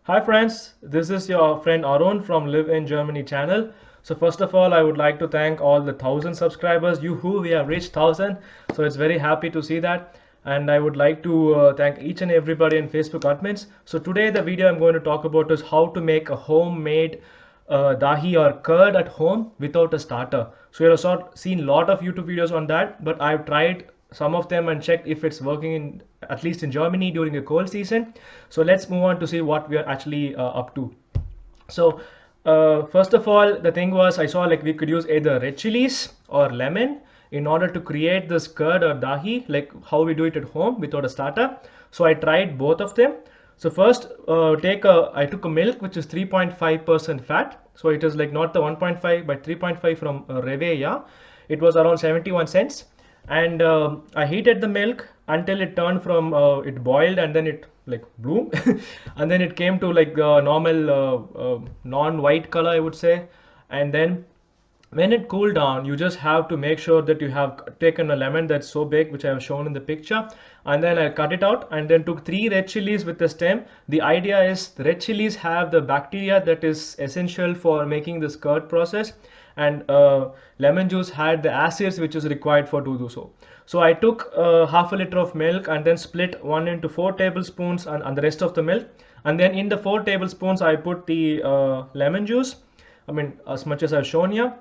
Hi friends, this is your friend Arun from Live in Germany channel. So first of all, I would like to thank all the 1,000 subscribers. We have reached 1,000. So it's very happy to see that. And I would like to thank each and everybody in Facebook admins. So today the video I'm going to talk about is how to make a homemade dahi or curd at home without a starter. So you have seen a lot of YouTube videos on that, but I've tried some of them and checked if it's working in at least in Germany during a cold season. So let's move on to see what we are actually up to. So first of all, the thing was I saw like we could use either red chilies or lemon in order to create this curd or dahi, like how we do it at home without a starter. So I tried both of them. So first, I took a milk which is 3.5% fat. So it is like not the 1.5 but 3.5 from Reveya. It was around 71 cents. And I heated the milk until it turned from it boiled and then it like bloomed and then it came to like normal non-white color, I would say. And then when it cooled down, you just have to make sure that you have taken a lemon that's so big, which I have shown in the picture, and then I cut it out and then took 3 red chilies with the stem. The idea is the red chilies have the bacteria that is essential for making this curd process, and lemon juice had the acids which is required for to do so. So I took half a liter of milk and then split 1 into 4 tablespoons and the rest of the milk, and then in the 4 tablespoons I put the lemon juice, I mean as much as I've shown here.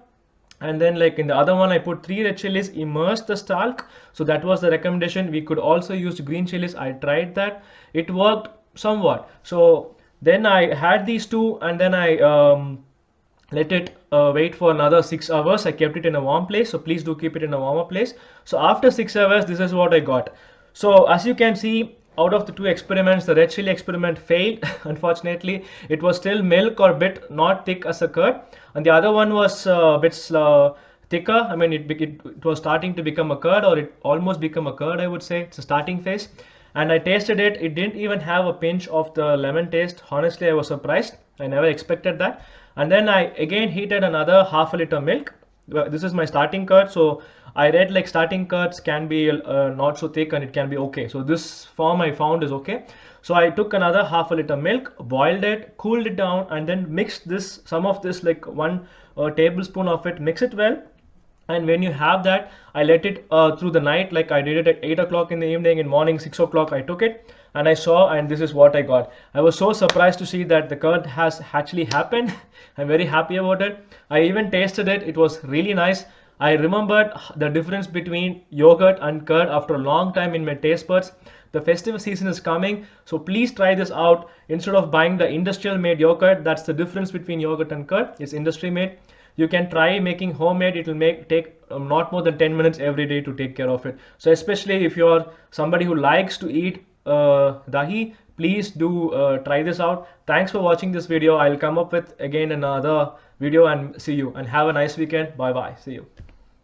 And then like in the other one I put 3 red chilies, immersed the stalk. So that was the recommendation. We could also use green chilies. I tried that, it worked somewhat. So then I had these two and then I let it wait for another 6 hours. I kept it in a warm place, so please do keep it in a warmer place. So after 6 hours, this is what I got. So as you can see, out of the 2 experiments, the red chili experiment failed. Unfortunately, it was still milk or bit not thick as a curd, and the other one was a bit thicker. I mean, it was starting to become a curd, or it almost become a curd, I would say. It's a starting phase. And I tasted it. It didn't even have a pinch of the lemon taste. Honestly, I was surprised. I never expected that. And then I again heated another half a liter milk. This is my starting curd, so I read like starting curds can be not so thick and it can be okay. So this form I found is okay. So I took another half a liter milk, boiled it, cooled it down, and then mixed this, some of this, like 1 tablespoon of it, mix it well. And when you have that, I let it through the night, like I did it at 8 o'clock in the evening. In morning 6 o'clock I took it and I saw, and this is what I got. I was so surprised to see that the curd has actually happened. I'm very happy about it. I even tasted it. It was really nice. I remembered the difference between yogurt and curd after a long time in my taste buds. The festive season is coming, so please try this out. Instead of buying the industrial made yogurt, that's the difference between yogurt and curd. It's industry made. You can try making homemade. It will take not more than 10 minutes every day to take care of it. So especially if you're somebody who likes to eat dahi, please do try this out. Thanks for watching this video. I'll come up with again another video and see you, and have a nice weekend. Bye bye. See you.